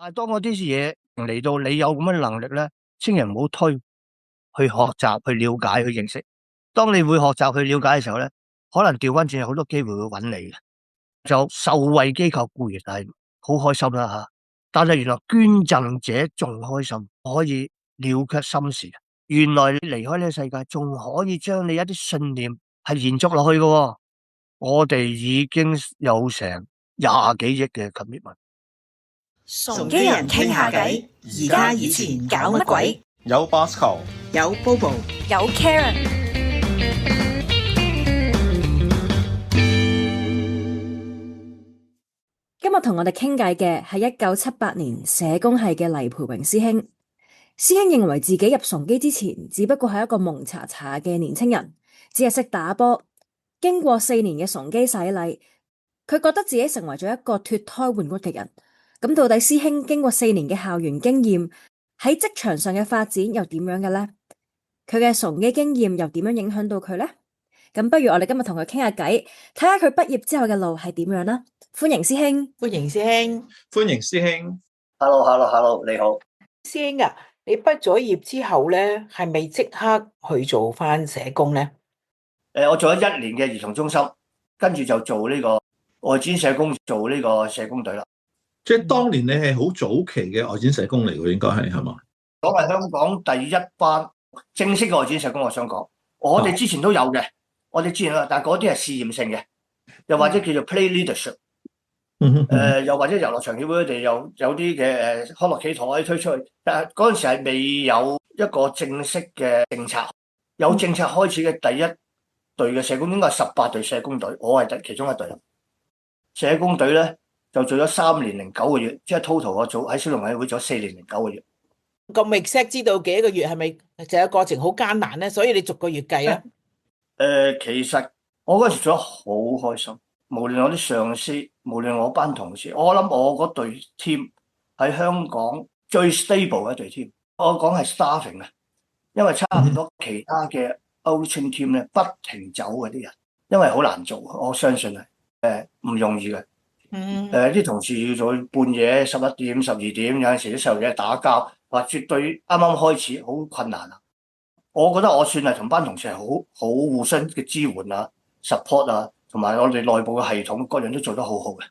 但係當嗰啲嘢嚟到，你有咁嘅能力咧，千祈唔好推，去學習、去了解、去認識。當你會學習、去了解嘅時候咧，可能調翻轉有好多機會會揾你嘅。就受惠機構固然係好開心啦嚇，但係原來捐贈者仲開心，可以了卻心事。原來你離開呢個世界，仲可以將你一啲信念係延續落去嘅。我哋已經有成20幾億嘅 commitment。崇基人傾下偈，而家以前搞乜鬼？有 Bosco， 有 Bobo， 有 Karen。今日同我哋傾偈嘅係1978年社工系嘅黎培榮師兄。師兄認為自己入崇基之前，只不過係一個蒙查查嘅年青人，只係識打波。經過4年嘅崇基洗禮，佢覺得自己成為咗一個脫胎換骨嘅人。咁到底師兄經過4年嘅校園經驗，喺職場上嘅發展又點樣嘅呢？佢嘅崇基經驗又點樣影響到佢呢？咁不如我哋今日同佢傾下偈，睇下佢畢業之後嘅路係點樣啦。歡迎師兄，歡迎師兄，歡迎師兄。Hello，你好。師兄啊，你畢咗業之後咧，係咪即刻去做翻社工咧？我做咗1年嘅兒童中心，跟住就做呢個外展社工，做呢個社工隊啦。即係當年你係好早期嘅外展社工嚟嘅，應該係嘛？講係香港第一班正式嘅外展社工，我想講，我哋之前都有嘅，我哋之前但係嗰啲係試驗性嘅，又或者叫做 play leadership。又或者遊樂場協會佢哋有啲嘅康樂棋台推出去，但係嗰陣時係未有一個正式嘅政策，有政策開始嘅第一隊嘅社工應該係18隊社工隊，我係其中一隊。社工隊咧就做咗3年零9個月，即係 total 我做喺小龍委員會做咗4年零9個月。咁 exact 知道幾個月係咪就係過程好艱難咧？所以你逐個月計啊？其實我嗰陣時做得好開心。無論我啲上司，無論我班同事，我諗我嗰隊 team 喺香港最 stable 嘅一隊 team。我講係 staffing 啊，因為差唔多其他嘅 outreach team 咧不停走嗰啲人，因為好難做，我相信係唔容易嘅。啲同事要做半夜11點、12點，有陣時啲細路仔打交，話絕對啱啱開始好困難啊。我覺得我算係同班同事係好互相嘅支援啊、support 啊。同埋我哋內部嘅系統各樣都做得好好嘅，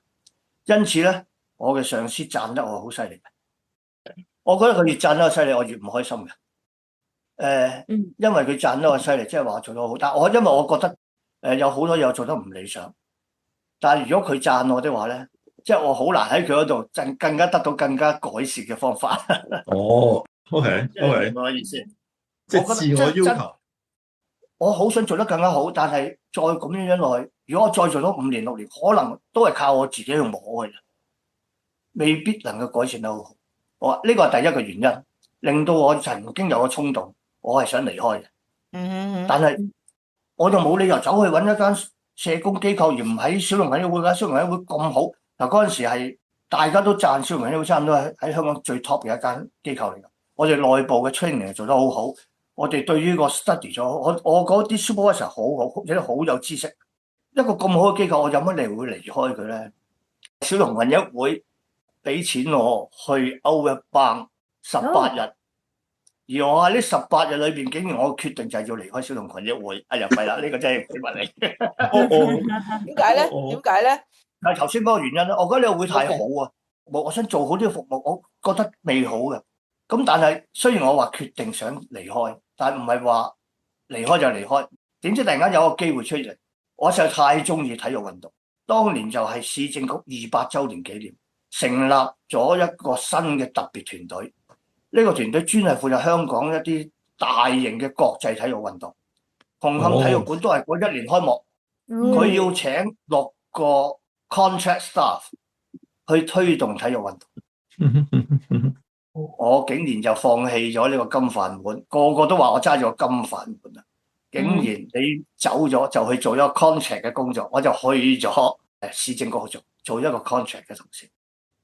因此咧，我嘅上司讚得我好犀利嘅。我覺得佢越讚得我犀利，我越唔開心嘅。因為佢讚得我犀利，即係話我做得好。但係因為我覺得有好多嘢我做得唔理想。但係如果佢讚我的話咧，即係我好難喺佢嗰度更加得到更加改善嘅方法。OK，明我意思，即係自我要求。我好想做得更加好，但係再咁樣落去，如果我再做到5年6年，可能都係靠我自己去摸嘅，未必能夠改善得好好。我呢個係第一個原因，令到我曾經有個衝動，我係想離開嘅。但係我就冇理由走去揾一間社工機構，而唔喺小龍委員會嘅。小龍委員會咁好，嗱嗰陣時係大家都讚小龍委員會差唔多喺香港最 top 嘅一間機構嚟㗎。我哋內部嘅 training 做得好好。我哋對於個 study 咗，我嗰啲 supervisor 好，有啲好有知識。一個咁好嘅機構，我有乜理由會離開佢咧？小龍運一會俾錢我去 Outbound 18日，而我喺呢18日裏邊，竟然我決定就係要離開小龍群益會。哎呀，弊啦，呢個真係要問你。點解咧？點解咧？係頭先嗰個原因咧，我覺得呢個會太好啊！我想做好呢個服務，我覺得未好嘅。咁但係雖然我話決定想離開，但係唔係話離開就離開。點知突然間有個機會出嚟，我實在太中意體育運動。當年就係市政局200週年紀念，成立咗一個新嘅特別團隊。呢個團隊專係負責香港一啲大型嘅國際體育運動。紅磡體育館都係嗰1年開幕，佢要請6個 contract staff 去推動體育運動。我竟然就放棄咗呢個金飯碗，個個都話我揸住個金飯碗啊！竟然你走咗就去做一個 contract 嘅工作，我就去咗市政局做一個 contract 嘅同事。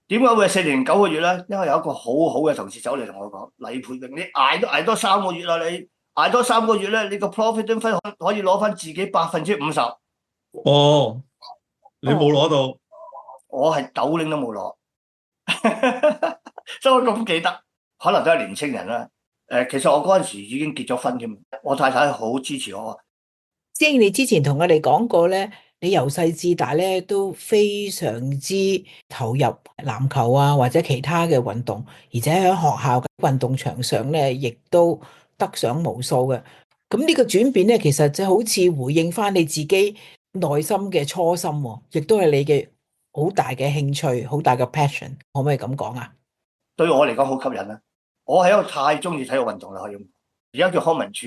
點解會係4年9個月咧？因為有一個好好嘅同事走嚟同我講：黎培榮，你捱多3個月啦！你捱多3個月咧，你個 provident fund 可以攞翻自己50%。哦，你冇攞到？我係斗零都冇攞。所以我咁記得，可能都係年青人啦。其實我嗰陣時已經結咗婚添，我太太好支持我。師兄，你之前同我哋講過咧，你由細至大咧都非常之投入籃球啊，或者其他嘅運動，而且喺學校嘅運動場上咧，亦都得獎無數嘅。咁呢個轉變咧，其實就好似回應翻你自己內心嘅初心喎，亦都係你嘅好大嘅興趣，好大嘅 passion，可唔可以咁講啊？對我嚟講好吸引啦。我係一個太中意體育運動啦，可以咁。而家叫康文署，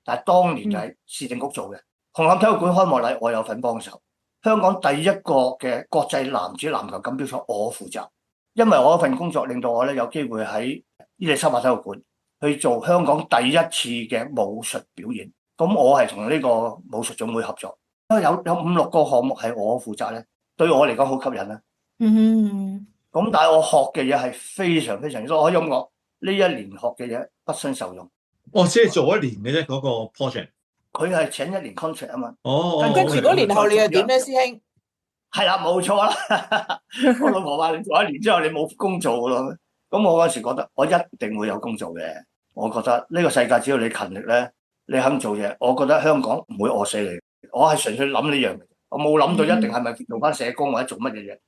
但係當年就係市政局做嘅。紅磡體育館開幕禮，我有份幫手。香港第一個嘅國際男子籃球錦標賽，我負責。因為我一份工作，令到我咧有機會喺伊利沙伯體育館去做香港第一次嘅武術表演。咁我係同呢個武術總會合作，有5-6個項目係我負責咧，對我嚟講好吸引啦。咁但係我學嘅嘢係非常非常多，我可以咁講，呢一年學嘅嘢不生受用。我只係做1年嘅啫，嗰個 project。佢係請1年 contract 啊嘛。跟住嗰年後你又點咧，師兄？係啦，冇錯啦。我老婆話你做1年之後你冇工做咯。咁我嗰時覺得我一定會有工做嘅。我覺得呢個世界只要你勤力咧，你肯做嘢，我覺得香港唔會餓死你。我係純粹諗呢樣嘅，我冇諗到一定係咪做翻社工或者做乜嘢嘢。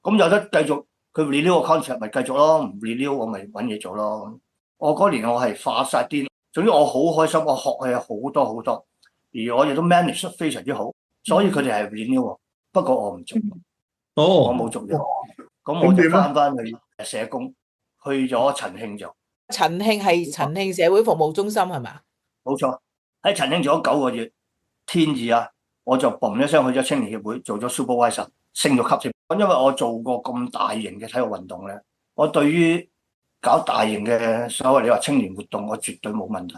咁有得繼續，佢 renew 個 contract 咪繼續咯，唔 renew 我咪揾嘢做咯。我嗰年我係發晒癲，總之我好開心，我學嘅好多好多，而我亦都 manage 得非常之好，所以佢哋係 renew。不過我唔做，我冇做嘢，咁我就翻去社工，去咗陳慶做。陳慶係陳慶社會服務中心係嘛？冇錯，喺陳慶做咗9個月，天意啊，我就嘣一聲去咗青年協會做咗 supervisor， 升咗級添。因為我做過咁大型嘅體育運動咧，我對於搞大型嘅所謂你話青年活動，我絕對冇問題。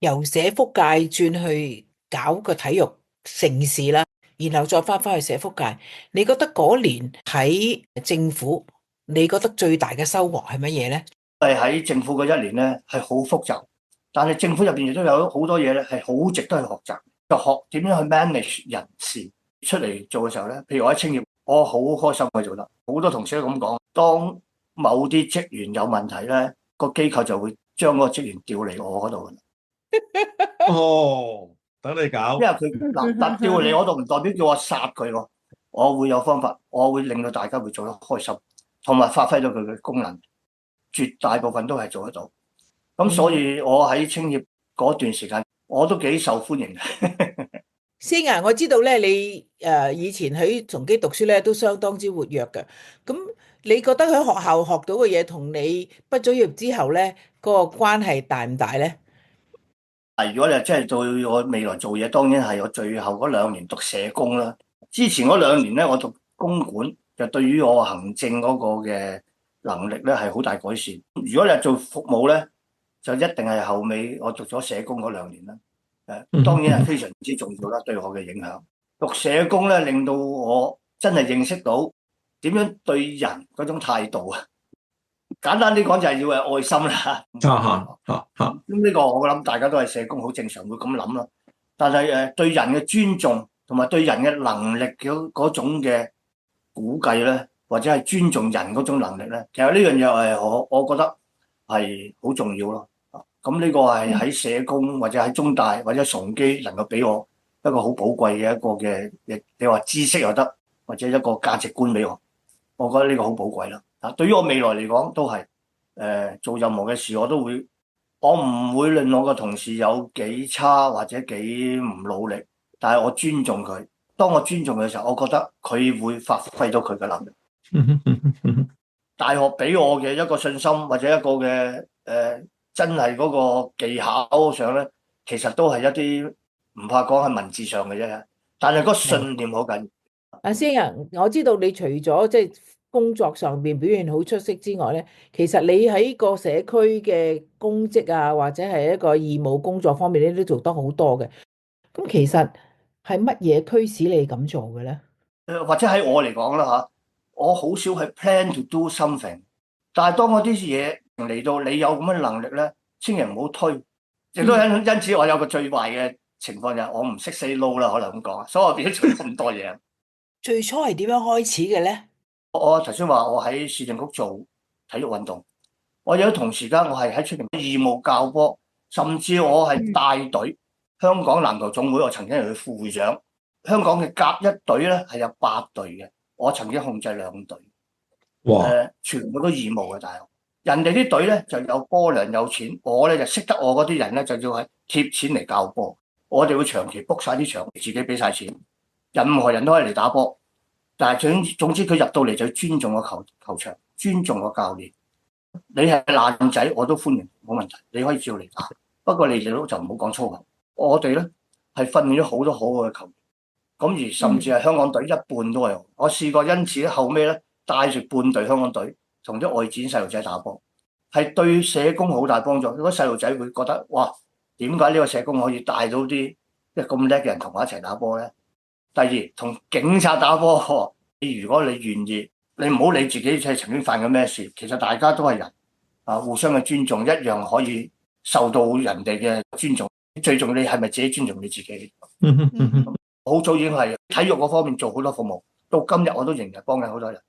由社福界轉去搞個體育盛事啦，然後再翻去社福界，你覺得嗰年喺政府，你覺得最大嘅收穫係乜嘢咧？係喺政府嗰1年咧係好複雜，但係政府入邊亦都有好多嘢咧係好值得去學習，就學點樣去 manage 人事出嚟做嘅時候咧。譬如我喺青業，我好開心去做得，好多同事都咁講。當某啲職員有問題咧，個機構就會將嗰個職員調嚟我嗰度。哦，等你搞，因為佢嗱調嚟我度唔代表叫我殺佢喎，我會有方法，我會令到大家會做得開心，同埋發揮到佢嘅功能，絕大部分都係做得到。咁所以我喺青業嗰段時間，我都幾受歡迎。師兄啊，我知道咧，你以前喺崇基讀書咧都相當之活躍嘅。咁你覺得喺學校學到嘅嘢，同你畢咗業之後咧，嗰個關係大唔大咧？如果你真係對我未來做嘢，當然係我最後嗰2年讀社工啦。之前嗰2年咧，我讀公管，就對於我行政嗰個嘅能力咧係好大改善。如果你係做服務咧，就一定係後尾我讀咗社工嗰2年啦。當然係非常之重要啦，對我嘅影響。讀社工咧，令到我真係認識到點樣對人嗰種態度啊。簡單啲講就係要有愛心啦。咁呢個我諗大家都係社工，好正常會咁諗咯。但係對人嘅尊重同埋對人嘅能力嗰種嘅估計咧，或者係尊重人嗰種能力咧，其實呢樣嘢係我覺得係好重要咯。咁呢個係喺社工或者喺中大或者崇基能夠俾我一個好寶貴嘅一個嘅，你話知識又得，或者一個價值觀俾我，我覺得呢個好寶貴啦。對於我未來嚟講都係做任何嘅事我唔會令我個同事有幾差或者幾唔努力，但係我尊重佢。當我尊重佢嘅時候，我覺得佢會發揮到佢嘅能力。大學俾我嘅一個信心或者一個嘅真係嗰個技巧上咧，其實都係一啲唔怕講係文字上嘅啫，但係個信念好緊要。阿師兄，我知道你除咗即係工作上邊表現好出色之外咧，其實你喺個社區嘅公職啊，或者係一個義務工作方面咧，都做得好多嘅。咁其實係乜嘢驅使你咁做嘅咧？或者喺我嚟講啦嚇，我好少係 plan to do something， 但係當我啲嘢嚟到，你有咁嘅能力咧，千祈唔好推。亦都因此，我有個最壞嘅情況就係我唔識 say no 啦，可能咁講，所以我變咗做咁多嘢。最初係點樣開始嘅咧？我頭先話我喺市政局做，體育運動。我有同時間我係喺出邊義務教波，甚至我係帶隊。香港籃球總會我曾經係佢副會長。香港嘅甲一隊咧係有8隊嘅，我曾經控制2隊。哇！全部都義務嘅大學。人哋啲隊咧就有波糧有錢，我咧就識得我嗰啲人咧就要係貼錢嚟教波。我哋會長期 book 晒啲場，自己俾晒錢，任何人都可以嚟打波。但係總之佢入到嚟就要尊重個球場，尊重個教練。你係爛仔我都歡迎，冇問題，你可以照嚟打。不過你哋都就唔好講粗口。我哋咧係訓練咗好多好好嘅球員，咁而甚至係香港隊一半都係我試過，因此後尾咧帶住半隊香港隊同啲外展細路仔打波，係對社工好大幫助。如果細路仔會覺得哇，點解呢個社工可以帶到啲即係咁叻嘅人同我一齊打波咧？第二，同警察打波，如果你願意，你唔好理自己係曾經犯過咩事，其實大家都係人啊，互相嘅尊重一樣可以受到人哋嘅尊重。最重要你係咪自己尊重你自己？好早已經係體育嗰方面做好多服務，到今日我都仍然幫緊好多人。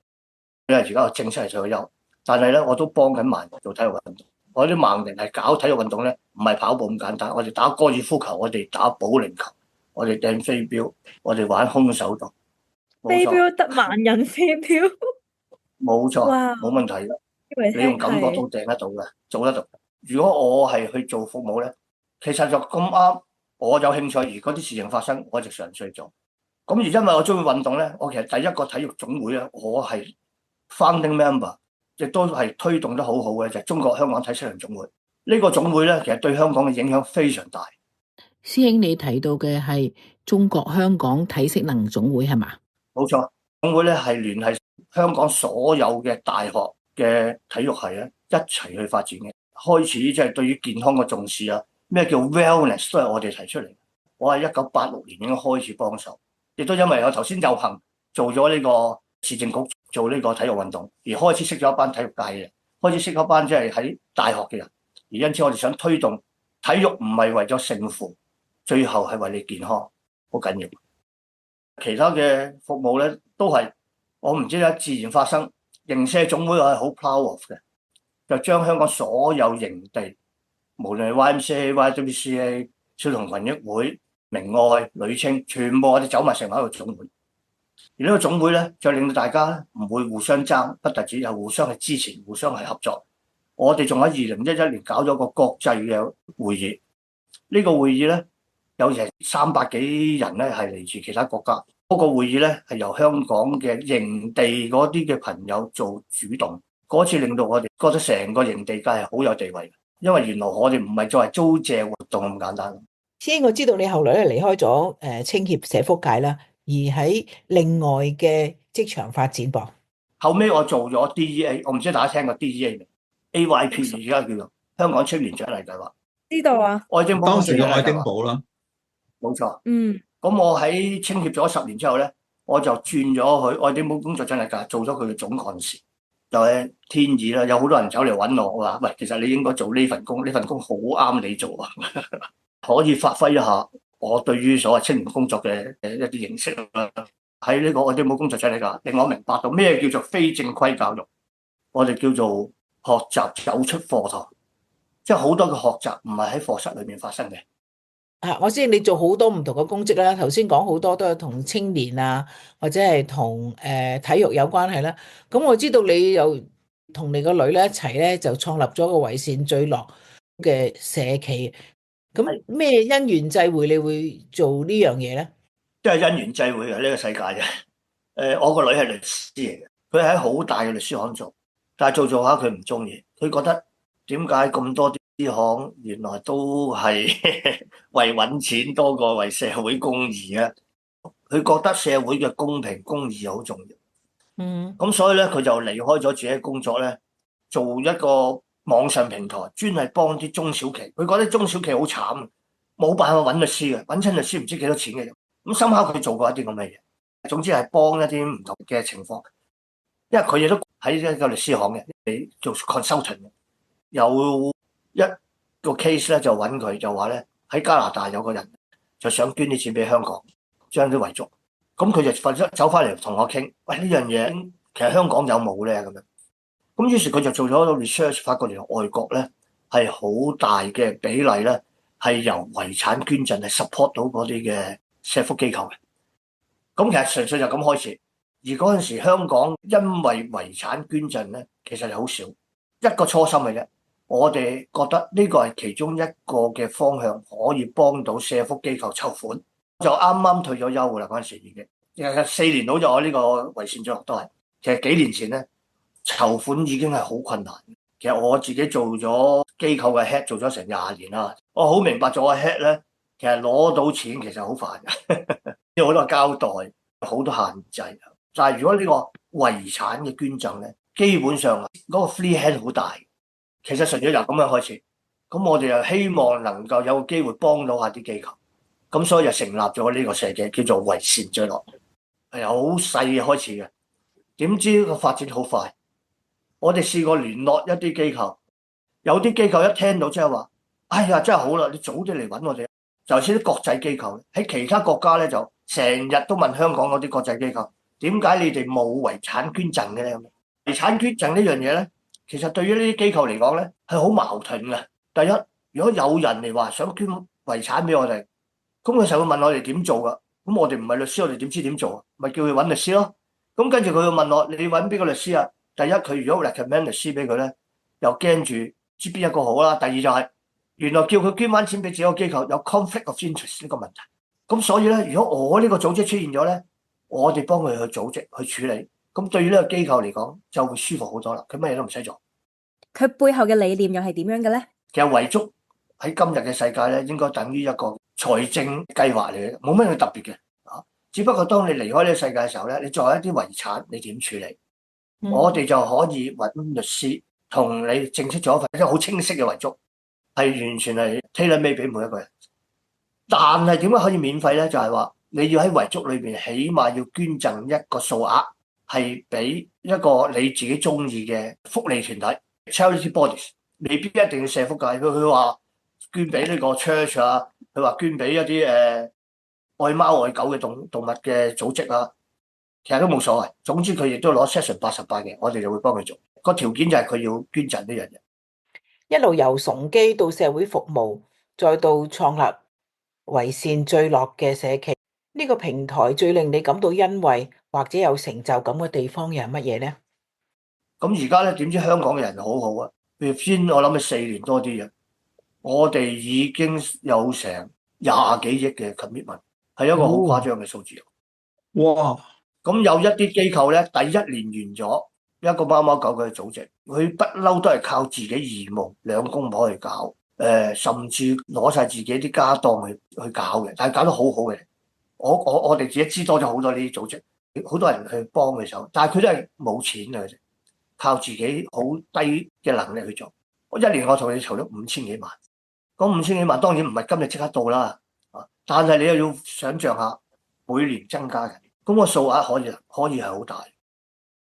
因為而家我正式係退休，但係咧我都幫緊盲人做體育運動。我啲盲人係搞體育運動咧，唔係跑步咁簡單。我哋打高爾夫球，我哋打保齡球，我哋掟飛鏢，我哋玩空手道。飛鏢得盲人飛鏢，冇錯，哇冇問題嘅。你用感覺都掟得到嘅，做得到。如果我係去做服務咧，其實就咁啱，我有興趣，而嗰啲事情發生，我就嘗試做。咁而因為我中意運動咧，我其實第一個體育總會咧，我係 founding member， 亦都係推動得好好嘅，就係中國香港體適能總會。呢個總會咧，其實對香港嘅影響非常大。師兄，你提到嘅係中國香港體適能總會係嘛？冇錯，總會咧係聯繫香港所有嘅大學嘅體育系咧一齊去發展嘅。開始即係對於健康嘅重視啊，咩叫 wellness 都係我哋提出嚟。我係1986年已經開始幫手，亦都因為我頭先有幸做咗呢個市政局做呢個體育運動，而開始識咗一班體育界嘅人，開始識咗一班即係喺大學嘅人。而因此我哋想推動體育唔係為咗勝負，最後係為你健康，好緊要。其他嘅服務咧都係我唔知咧自然發生。營社總會我係好 proud of 嘅，就將香港所有營地，無論係 YMCA、YWCA、小童群益會、明愛、女青，全部我哋走埋成為一個總會。而呢個總會咧，就令到大家唔會互相爭，不特止又互相係支持、互相係合作。我哋仲喺2011年搞咗個國際嘅會議，呢個會議咧有成300幾人咧係嚟自其他國家。嗰個會議咧係由香港嘅營地嗰啲嘅朋友做主動，嗰次令到我哋覺得成個營地界係好有地位，因為原來我哋唔係作為租借活動咁簡單。師兄，我知道你後來咧離開咗青協社福界啦，而喺另外嘅職場發展噃。後尾我做咗 DEA， 我唔知大家聽過 DEA 未 ？AYP 而家叫做香港青年獎勵計劃。知道啊，愛丁堡當時嘅愛丁堡啦，冇錯。嗯。咁我喺青協咗10年之後咧，我就轉咗去愛丁堡工作獎勵計劃，做咗佢嘅總幹事。就係天意啦，有好多人走嚟揾我，我話喂，其實你應該做呢份工，呢份工好啱你做啊，可以發揮一下我對於所謂青年工作嘅一啲認識啦。喺呢個愛丁堡工作獎勵計劃，令我明白到咩叫做非正規教育，我哋叫做學習走出課堂，即係好多嘅學習唔係喺課室裏面發生嘅。我知你做好多唔同嘅公職啦，頭先講好多都係同青年啊，或者係同體育有關係啦。咁我知道你又同你個女咧一齊咧就創立咗個為善聚樂嘅社企。咁咩因緣際會你會做呢樣嘢咧？即係因緣際會啊！呢個世界啫。我個女係律師嚟嘅，佢喺好大嘅律師行做，但係做下佢唔中意，佢覺得點解咁多啲行原來都係為揾錢多過為社會公義啊！佢覺得社會嘅公平公義好重要。咁所以咧，佢就離開咗自己嘅工作咧，做一個網上平台，專係幫啲中小企。佢覺得中小企好慘，冇辦法揾律師嘅，揾親律師唔知幾多錢嘅。咁深刻佢做過一啲咁嘅嘢，總之係幫一啲唔同嘅情況。因為佢亦都喺一個律師行嘅，你做 consultant 嘅，有一個 case 咧就揾佢，就話咧喺加拿大有個人就想捐啲錢俾香港，將啲遺族。咁佢就走翻嚟同我傾，喂，呢樣嘢其實香港有冇咧咁樣？咁於是佢就做咗個 research，發覺原來外國咧係好大嘅比例咧係由遺產捐贈係 support 到嗰啲嘅社福機構嘅。咁其實純粹就咁開始。而嗰陣時香港因為遺產捐贈咧，其實係好少，一個初心嘅啫。我哋覺得呢個係其中一個嘅方向，可以幫到社福機構籌款。就啱啱退咗休㗎啦，嗰陣時已經4年到咗。我呢個遺善最後都係，其實幾年前咧籌款已經係好困難。其實我自己做咗機構嘅 head 做咗成20年啦，我好明白做個 head 咧，其實攞到錢其實好煩嘅，有好多交代，好多限制。但係如果呢個遺產嘅捐贈咧，基本上嗰個 free hand 好大。其實純粹由咁樣開始，咁我哋又希望能夠有個機會幫到下啲機構，咁所以就成立咗呢個社企，叫做遺善聚落，係好細嘅開始嘅。點知個發展好快，我哋試過聯絡一啲機構，有啲機構一聽到即係話，哎呀真係好啦，你早啲嚟揾我哋。就似啲國際機構喺其他國家咧，就成日都問香港嗰啲國際機構，點解你哋冇遺產捐贈嘅咧？遺產捐贈呢樣嘢咧，其實對於呢啲機構嚟講咧係好矛盾嘅。第一，如果有人嚟話想捐遺產俾我哋，咁佢就會問我哋點做噶。咁我哋唔係律師，我哋點知點做啊？咪叫佢揾律師咯。咁跟住佢會問我，你揾邊個律師啊？第一，佢如果 recommend 律師俾佢咧，又驚住知邊一個好啦。第二就係原來叫佢捐翻錢俾自己個機構，有 conflict of interest 呢個問題。咁所以咧，如果我呢個組織出現咗咧，我哋幫佢去組織去處理，咁對於呢個機構嚟講就會舒服好多啦。佢乜嘢都唔使做。佢背後嘅理念又係點樣嘅咧？其實遺囑喺今日嘅世界咧，應該等於一個財政計劃嚟嘅，冇咩特別嘅。只不過當你離開呢個世界嘅時候咧，你作為一啲遺產，你點處理？我哋就可以揾律師同你正式做一份即係好清晰嘅遺囑，係完全係 tailor-made 俾每一個人。但係點解可以免費咧？就係話你要喺遺囑裏邊起碼要捐贈一個數額，係俾一個你自己中意嘅福利團體 charity bodies， 未必一定要社福界。佢話捐俾呢個 church 啊，佢話捐俾一啲愛貓愛狗嘅動物嘅組織啊，其實都冇所謂。總之佢亦都攞 Section 88嘅，我哋就會幫佢做。個條件就係佢要捐贈呢樣嘢。一路由崇基到社會服務，再到創立遺善聚落嘅社企，呢個平台最令你感到欣慰或者有成就感嘅地方又係乜嘢咧？咁而家咧，點知香港嘅人好好啊？譬如先我諗係4年多啲嘅，我哋已經有成20幾億嘅 commitment， 係一個好誇張嘅數字。哇！咁有一啲機構咧，第一年完咗一個貓貓狗狗嘅組織，佢不嬲都係靠自己義務兩公婆去搞，甚至攞晒自己啲家當去搞嘅，但係搞得好好嘅。我哋自己知多咗好多呢啲組織，好多人去幫佢手，但係佢都係冇錢嘅，佢哋靠自己好低嘅能力去做。我一年我同你籌咗5000幾萬，嗰5000幾萬當然唔係今日即刻到啦，但係你又要想像下每年增加嘅。咁個數額可以係好大，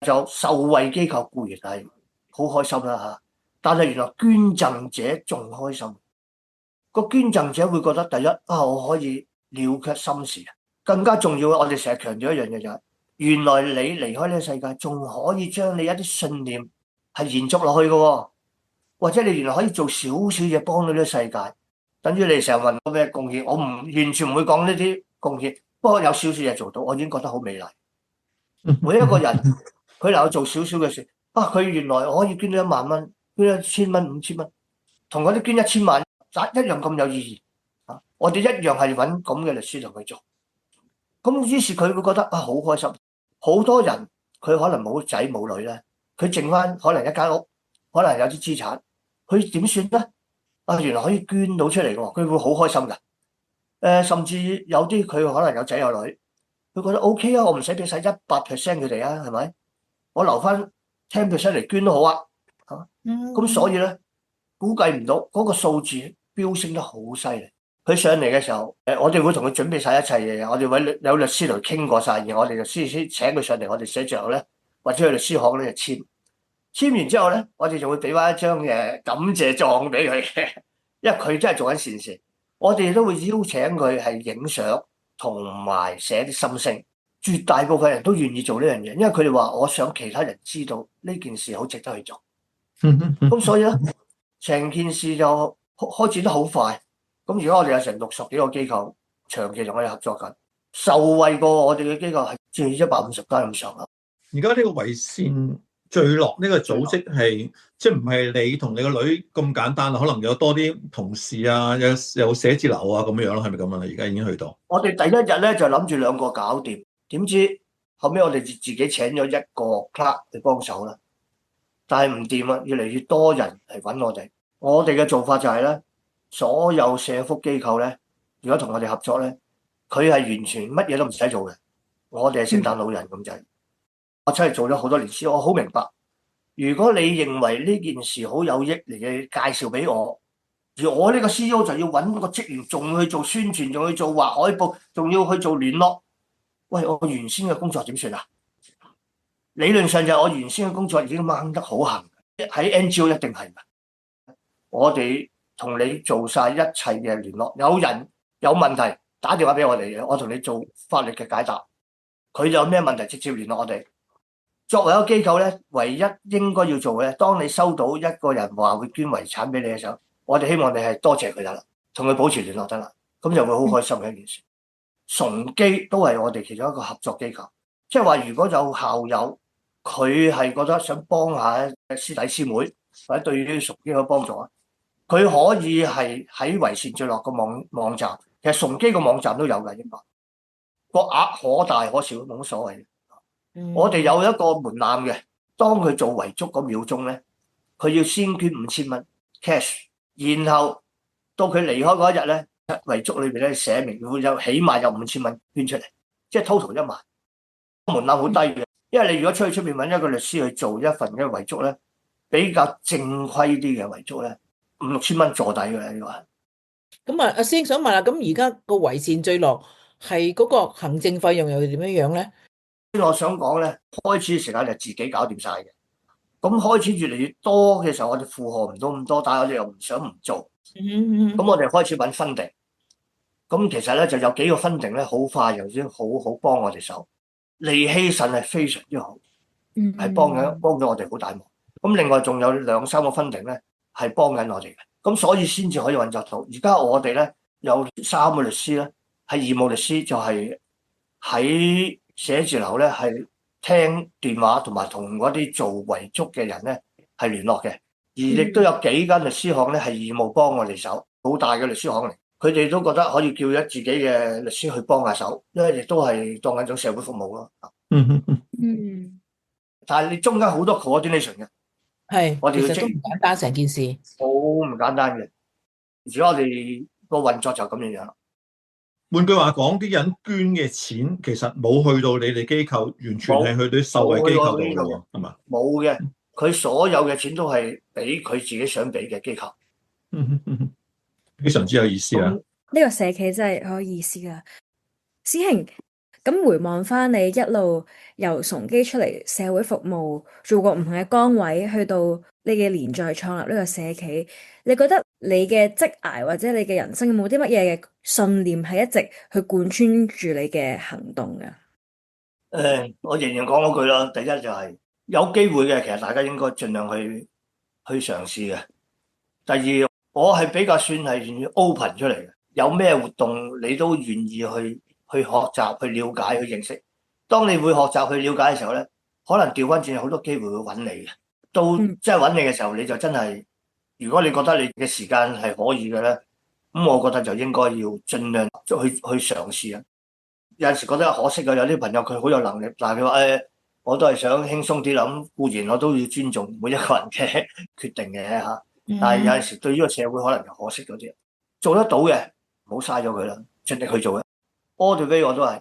就受惠機構固然係好開心啦嚇，但係原來捐贈者仲開心。個捐贈者會覺得第一我可以了卻心事，更加重要嘅，我哋成日強調一樣嘢就係，原來你離開呢個世界，仲可以將你一啲信念係延續落去嘅喎，或者你原來可以做少少嘢幫到呢個世界。等於你成日問我咩貢獻，我唔完全唔會講呢啲貢獻。不過有少少嘢做到，我已經覺得好美麗。每一個人佢能夠做少少嘅事，佢原來我可以捐到1萬蚊，捐1000蚊、5000蚊，同嗰啲捐1000萬一樣咁有意義。我哋一樣係揾咁嘅律師同佢做。咁於是佢會覺得好開心。好多人佢可能冇仔冇女咧，佢剩翻可能一間屋，可能有啲資產，佢點算咧？原來可以捐到出嚟嘅喎，佢會好開心㗎。甚至有啲佢可能有仔有女，佢覺得 OK 啊，我唔使俾晒100% 佢哋啊，係咪？我留翻10% 嚟捐都好啊。咁所以咧，估計唔到嗰個數字飆升得好犀利。佢上嚟嘅時候，我哋會同佢準備晒一切嘢，我哋有律師嚟傾過晒，而我哋就先請佢上嚟，我哋寫最後咧，或者去律師行咧就簽完之後咧，我哋就會俾翻一張感謝狀俾佢嘅，因為佢真係做緊善事。我哋都會邀請佢係影相同埋寫啲心聲，絕大部分人都願意做呢樣嘢，因為佢哋話我想其他人知道呢件事好值得去做。咁所以咧，成件事就開展得好快。咁而家我哋有成60幾個機構長期同我哋合作緊，受惠過我哋嘅機構係至150間咁上下。而家呢個為善聚樂呢個組織係即係唔係你同你個女咁簡單啊？可能有多啲同事啊，有寫字樓啊咁樣咯，係咪咁啊？而家已經去到。我哋第一日咧就諗住2個搞掂，點知後尾我哋自己請咗1個 clerk 去幫手啦。但係唔掂啊，越嚟越多人嚟揾我哋。我哋嘅做法就係咧，所有社福機構咧，如果同我哋合作咧，佢係完全乜嘢都唔使做嘅。我哋係聖誕老人咁滯。我真係做咗好多年師，我好明白。如果你認為呢件事好有益嚟嘅，介紹俾我，而我呢個 CEO 就要揾個職員，仲要去做宣傳，仲要去做畫海報，仲要去做聯絡。喂，我原先嘅工作點算啊？理論上就係我原先嘅工作已經掹得好行，喺 NGO 一定係。我哋同你做晒一切嘅聯絡，有人有問題打電話俾我哋嘅，我同你做法律嘅解答。佢有咩問題直接聯絡我哋。作為一個機構咧，唯一應該要做嘅，當你收到一個人話會捐遺產俾你嘅時候，我哋希望你係多謝佢得啦，同佢保持聯絡得啦，咁就會好開心嘅一件事。崇基都係我哋其中一個合作機構，即係話如果有校友佢係覺得想幫下師弟師妹，或者對於崇基有幫助啊，佢可以係喺為善聚樂個網站，其實崇基個網站都有嘅，應該個額可大可小，冇乜所謂。我哋有一個門檻嘅，當佢做遺囑嗰秒鐘咧，佢要先捐5000蚊 cash， 然後到佢離開嗰一日咧，遺囑裏邊咧寫明會有起碼有5000蚊捐出嚟，即係 total 1萬。門檻好低嘅，因為你如果出面揾一個律師去做一份嘅遺囑咧，比較正規啲嘅遺囑咧，5、6千蚊坐底嘅呢個。咁啊，阿師兄想問下，咁而家個為善聚樂係嗰個行政費用又點樣咧？我想講咧，開始嘅時間就自己搞掂晒嘅，咁開始越嚟越多嘅時候，我哋負荷唔到咁多，但係我哋又唔想唔做，咁我哋開始揾funding，咁其實咧就有幾個funding咧，好快又先好幫我哋手，利希慎係非常之好，係幫咗我哋好大忙，咁另外仲有2、3個funding咧係幫緊我哋嘅，咁所以先至可以運作到。而家我哋咧有3個律師咧係義務律師，就係喺寫字樓咧係聽電話同埋同嗰啲做遺囑嘅人咧係聯絡嘅，而亦都有幾間律師行咧係義務幫我哋手，好大嘅律師行嚟，佢哋都覺得可以叫咗自己嘅律師去幫下手，因為亦都係當緊種社會服務咯。但係你中間好多 coordination 嘅，係，我哋要其實都唔簡單成件事，好唔簡單嘅。而家我哋個運作就咁樣樣。換句話講，啲人捐嘅錢其實冇去到你哋機構，完全係去到受惠機構度咯，係嘛？冇嘅，佢所有嘅錢都係俾佢自己想俾嘅機構。非常之有意思啊！呢個社企真係好有意思啊！師兄，咁回望翻你一路由崇基出嚟社會服務，做過唔同嘅崗位，去到你嘅年再創立呢個社企，你覺得你嘅職涯或者你嘅人生有冇啲乜嘢嘅信念係一直去貫穿住你嘅行動㗎？我仍然講嗰句啦，第一就係有機會嘅，其實大家應該盡量去嘗試嘅。第二，我係比較算係願意 open 出嚟嘅，有咩活動你都願意去學習、去了解、去認識。當你會學習、去了解嘅時候咧，可能調翻轉有好多機會會揾你嘅。到即係揾你嘅時候，你就真係，如果你覺得你嘅時間係可以嘅咧，咁我覺得就應該要盡量去嘗試啊。有陣時覺得可惜啊，有啲朋友佢好有能力，但係佢話我都係想輕鬆啲啦。咁固然我都要尊重每一個人嘅決定嘅嚇，但係有陣時對於個社會可能就可惜嗰啲，做得到嘅唔好嘥咗佢啦，盡力去做嘅。All the way 我都係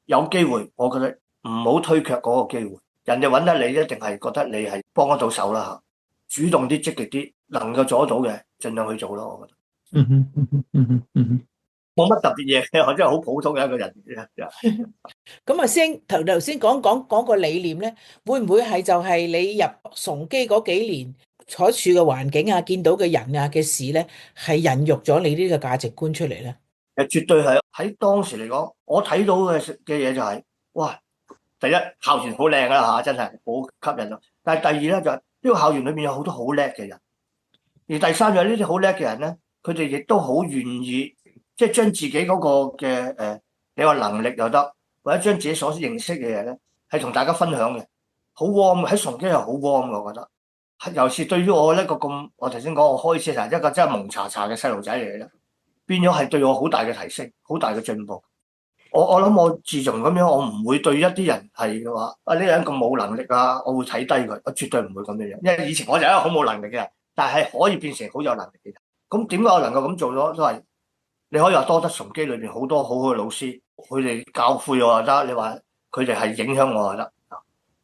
有機會，我覺得唔好推卻嗰個機會。人哋揾得你一定係覺得你係幫得到手啦嚇，主動啲、積極啲，能夠做得到嘅，盡量去做咯。我覺得。冇乜特別嘢，我真係好普通嘅一個人。咁啊，師兄頭先講個理念咧，會唔會係就係你入崇基嗰幾年所處嘅環境啊、見到嘅人啊嘅事咧，係孕育咗你呢個價值觀出嚟咧？絕對係喺當時嚟講，我睇到嘅嘢就係哇！第一校園好靚啊嚇，真係好吸引咯。但係第二咧就係呢個校園裏面有好多好叻嘅人，而第三就係呢啲好叻嘅人咧，佢哋亦都好願意即係將自己嗰個嘅你話能力又得，或者將自己所認識嘅嘢咧係同大家分享嘅，好 warm 喺崇基係好 warm 嘅，我覺得。尤其是對於我呢個咁，我頭先講我開始就係一個真係蒙查查嘅細路仔嚟嘅咧，變咗係對我好大嘅提升，好大嘅進步。我諗我自從咁樣，我唔會對一啲人係話啊呢個人咁冇能力啊，我會睇低佢，我絕對唔會咁樣樣。因為以前我就係一個好冇能力嘅人，但係可以變成好有能力嘅人。咁點解我能夠咁做咗？都係你可以話多得崇基裏邊好多好好嘅老師，佢哋教誨我又得，你話佢哋係影響我又得。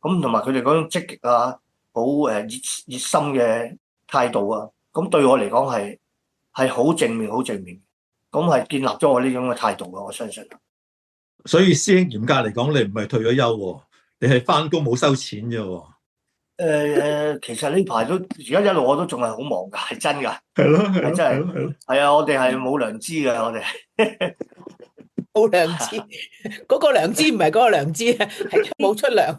咁同埋佢哋嗰種積極啊，好熱心嘅態度啊，咁對我嚟講係好正面，好正面。咁係建立咗我呢種嘅態度啊，我相信。所以師兄嚴格嚟講，你唔係退咗休喎，你係翻工冇收錢啫喎。其實呢排都而家一路我都仲係好忙㗎，係真㗎，係咯，係咯，係真係係咯，係咯。係啊！我哋係冇良知嘅，我哋冇良知，嗰個良知唔係嗰個良知，係冇出糧。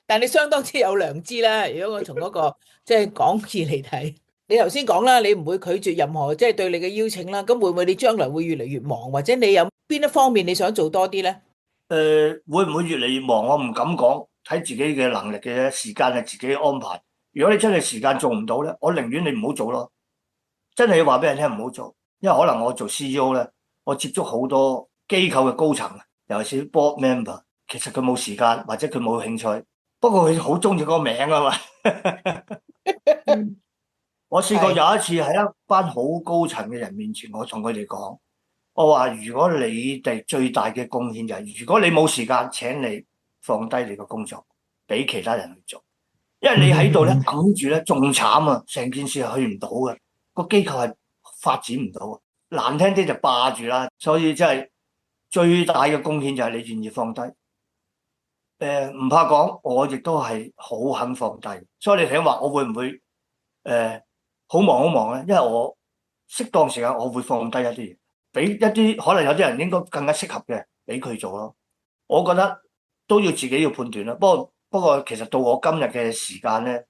但你相當之有良知啦。如果我從嗰個即係講義嚟睇，你頭先講啦，你唔會拒絕任何即係對你嘅邀請啦。咁會唔會你將來會越嚟越忙，或者你有邊一方面你想做多啲咧？會唔會越嚟越忙？我唔敢講，睇自己嘅能力嘅啫，時間係自己安排。如果你真係時間做唔到咧，我寧願你唔好做咯。真係要話俾人聽唔好做，因為可能我做 CEO 咧，我接觸好多機構嘅高層，尤其是 board member，其實佢冇時間或者佢冇興趣，不過佢好中意嗰個名啊嘛。我試過有一次喺一班好高層嘅人面前，我同佢哋講，我話如果你哋最大嘅貢獻就係，如果你冇時間，請你放低你個工作，俾其他人去做，因為你喺度咧等住咧，仲慘啊！成件事係去唔到嘅，個機構係發展唔到啊。難聽啲就霸住啦，所以真係最大嘅貢獻就係你願意放低。唔怕講，我亦都係好肯放低。所以你聽話，我會唔會好忙好忙咧？因為我適當時間我會放低一啲嘢，俾一啲可能有啲人應該更加適合嘅俾佢做咯。我覺得都要自己要判斷啦。不過其實到我今日嘅時間咧，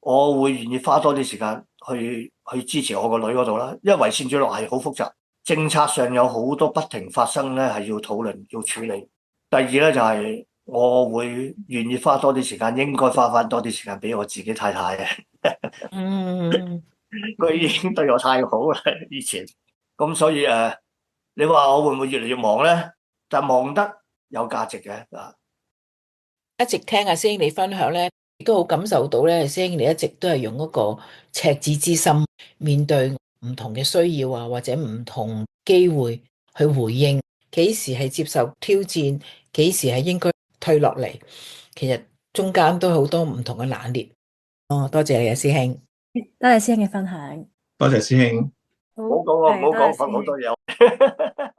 我會願意花多啲時間去支持我個女嗰度啦。因為為善最樂係好複雜，政策上有好多不停發生咧，係要討論要處理。第二咧就係我會願意花多啲時間，應該花翻多啲時間俾我自己太太嘅。嗯，佢已經對我太好啦，以前咁，所以你話我會唔會越嚟越忙咧？但忙得有價值嘅啊！一直聽阿師兄你分享咧，亦都好感受到咧，師兄你一直都係用一個赤子之心面對唔同嘅需要啊，或者唔同機會去回應，幾時係接受挑戰，幾時係應該退落嚟，其實中間都好多唔同嘅拿捏。哦，多謝你啊，師兄。多謝師兄嘅分享。多謝師兄。唔好講啊，唔好講，係多謝師兄講好多嘢。